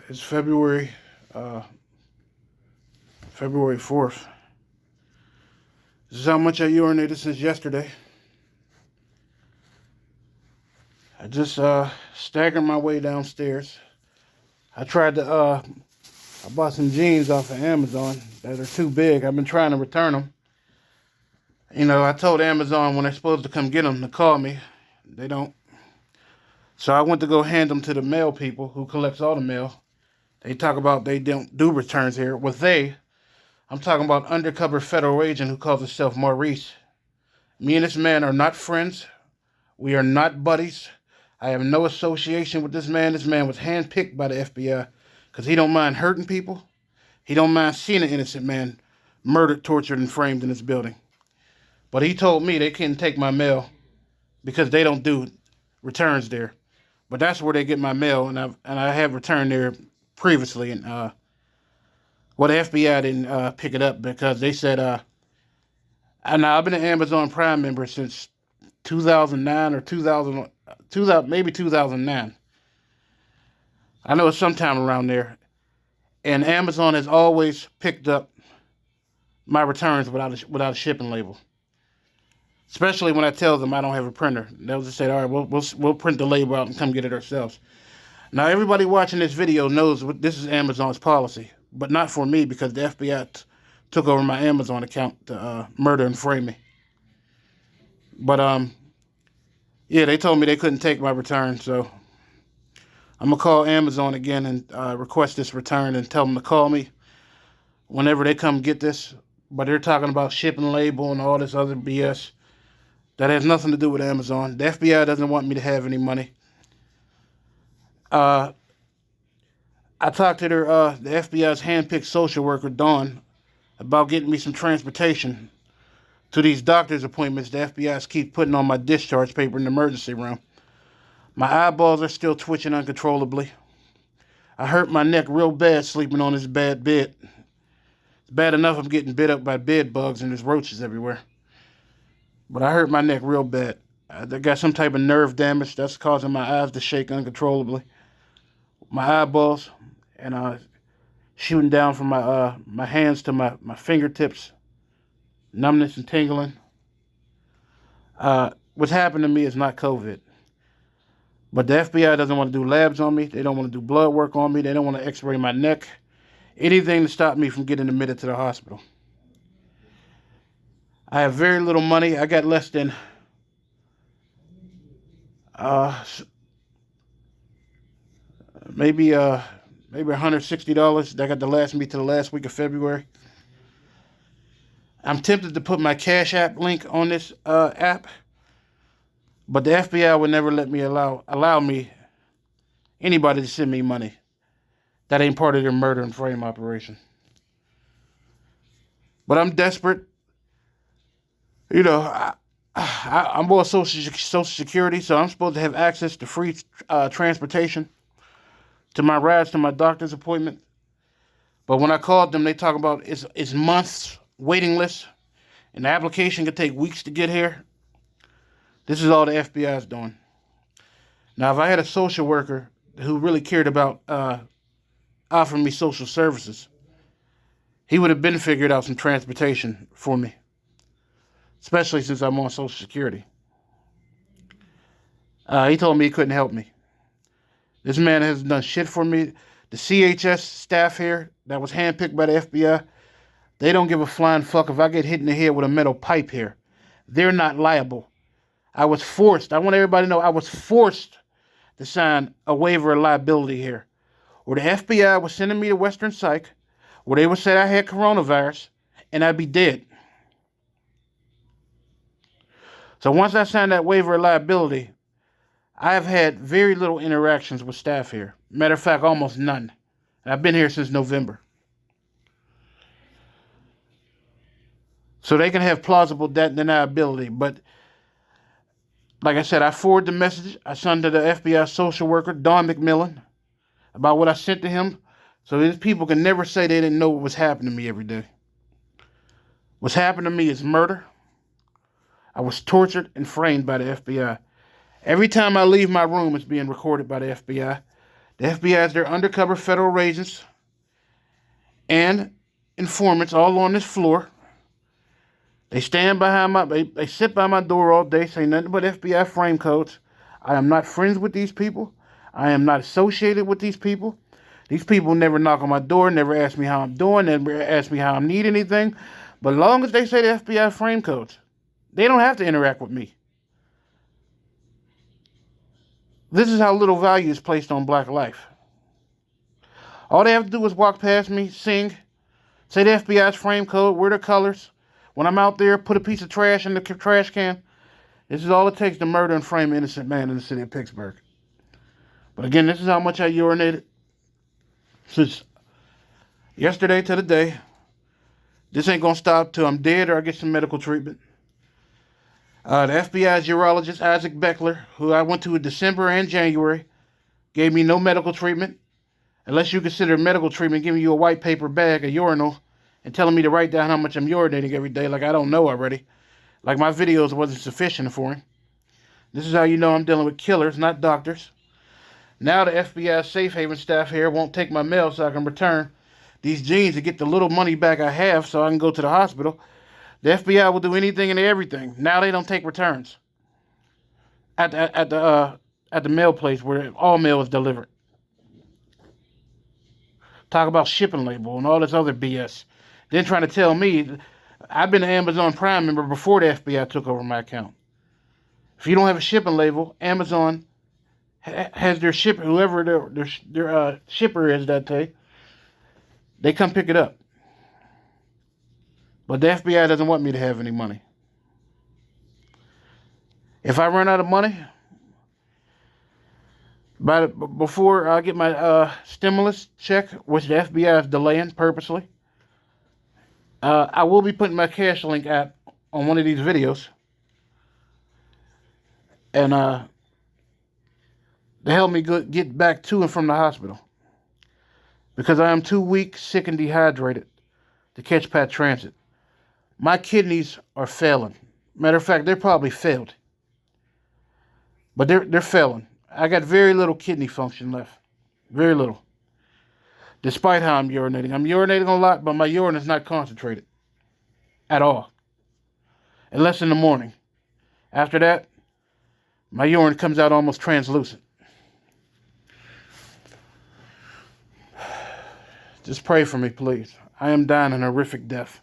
It's February 4th. This is how much I urinated since yesterday. I just staggered my way downstairs. I bought some jeans off of Amazon that are too big. I've been trying to return them. I told Amazon when they're supposed to come get them to call me. They don't. So I went to go hand them to the mail people who collects all the mail. They talk about they don't do returns here. I'm talking about undercover federal agent who calls himself Maurice. Me and this man are not friends. We are not buddies. I have no association with this man. This man was handpicked by the FBI because he don't mind hurting people. He don't mind seeing an innocent man murdered, tortured, and framed in his building. But he told me they couldn't take my mail because they don't do returns there. But that's where they get my mail, and I have returned there previously, and the FBI didn't pick it up because they said I've been an Amazon Prime member since 2009 or 2000 maybe 2009. I know it's sometime around there, and Amazon has always picked up my returns without a shipping label. Especially when I tell them I don't have a printer. They'll just say, all right, we'll print the label out and come get it ourselves. Now, everybody watching this video knows this is Amazon's policy, but not for me because the FBI took over my Amazon account to murder and frame me. But, they told me they couldn't take my return, so I'm going to call Amazon again and request this return and tell them to call me whenever they come get this. But they're talking about shipping label and all this other BS. That has nothing to do with Amazon. The FBI doesn't want me to have any money. I talked to the FBI's handpicked social worker, Dawn, about getting me some transportation to these doctor's appointments the FBI keep putting on my discharge paper in the emergency room. My eyeballs are still twitching uncontrollably. I hurt my neck real bad sleeping on this bad bed. It's bad enough I'm getting bit up by bed bugs and there's roaches everywhere. But I hurt my neck real bad. I got some type of nerve damage that's causing my eyes to shake uncontrollably. My eyeballs and shooting down from my hands to my fingertips. Numbness and tingling. What's happened to me is not COVID. But the FBI doesn't want to do labs on me. They don't want to do blood work on me. They don't want to x-ray my neck. Anything to stop me from getting admitted to the hospital. I have very little money. I got less than maybe $160 that got to last me to the last week of February. I'm tempted to put my Cash App link on this app, but the FBI would never let me allow me anybody to send me money. That ain't part of their murder and frame operation. But I'm desperate. I'm on Social Security, so I'm supposed to have access to free transportation to my rides to my doctor's appointment. But when I called them, they talk about it's months waiting list, and the application could take weeks to get here. This is all the FBI is doing. Now, if I had a social worker who really cared about offering me social services, he would have been figured out some transportation for me. Especially since I'm on Social Security. He told me he couldn't help me. This man hasn't done shit for me. The CHS staff here that was handpicked by the FBI, they don't give a flying fuck if I get hit in the head with a metal pipe here. They're not liable. I want everybody to know I was forced to sign a waiver of liability here. Where the FBI was sending me to Western Psych, where they would say I had coronavirus, and I'd be dead. So once I signed that waiver of liability, I have had very little interactions with staff here. Matter of fact, almost none. And I've been here since November. So they can have plausible deniability. But like I said, I forwarded the message I sent to the FBI social worker, Don McMillan, about what I sent to him. So these people can never say they didn't know what was happening to me every day. What's happened to me is murder. I was tortured and framed by the FBI. Every time I leave my room, it's being recorded by the FBI. The FBI has their undercover federal agents and informants all on this floor. They stand behind they sit by my door all day, say nothing but FBI frame codes. I am not friends with these people. I am not associated with these people. These people never knock on my door, never ask me how I'm doing, never ask me how I need anything. But as long as they say the FBI frame codes, they don't have to interact with me. This is how little value is placed on black life. All they have to do is walk past me, sing, say the FBI's frame code, wear the colors. When I'm out there, put a piece of trash in the trash can. This is all it takes to murder and frame an innocent man in the city of Pittsburgh. But again, this is how much I urinated since yesterday to the day. This ain't going to stop till I'm dead or I get some medical treatment. The FBI's urologist, Isaac Beckler, who I went to in December and January, gave me no medical treatment. Unless you consider medical treatment giving you a white paper bag, a urinal, and telling me to write down how much I'm urinating every day like I don't know already. Like my videos wasn't sufficient for him. This is how you know I'm dealing with killers, not doctors. Now the FBI safe haven staff here won't take my mail so I can return these jeans to get the little money back I have so I can go to the hospital. The FBI will do anything and everything. Now they don't take returns at the mail place where all mail is delivered. Talk about shipping label and all this other BS. Then trying to tell me I've been an Amazon Prime member before the FBI took over my account. If you don't have a shipping label, Amazon has their shipper, whoever their shipper is that day, they come pick it up. But the FBI doesn't want me to have any money. If I run out of money, before I get my stimulus check, which the FBI is delaying purposely, I will be putting my Cash Link app on one of these videos. And to help me get back to and from the hospital. Because I am too weak, sick, and dehydrated to catch Pat Transit. My kidneys are failing. Matter of fact, they're probably failed. But they're failing. I got very little kidney function left. Very little. Despite how I'm urinating. I'm urinating a lot, but my urine is not concentrated. At all. Unless in the morning. After that, my urine comes out almost translucent. Just pray for me, please. I am dying an horrific death.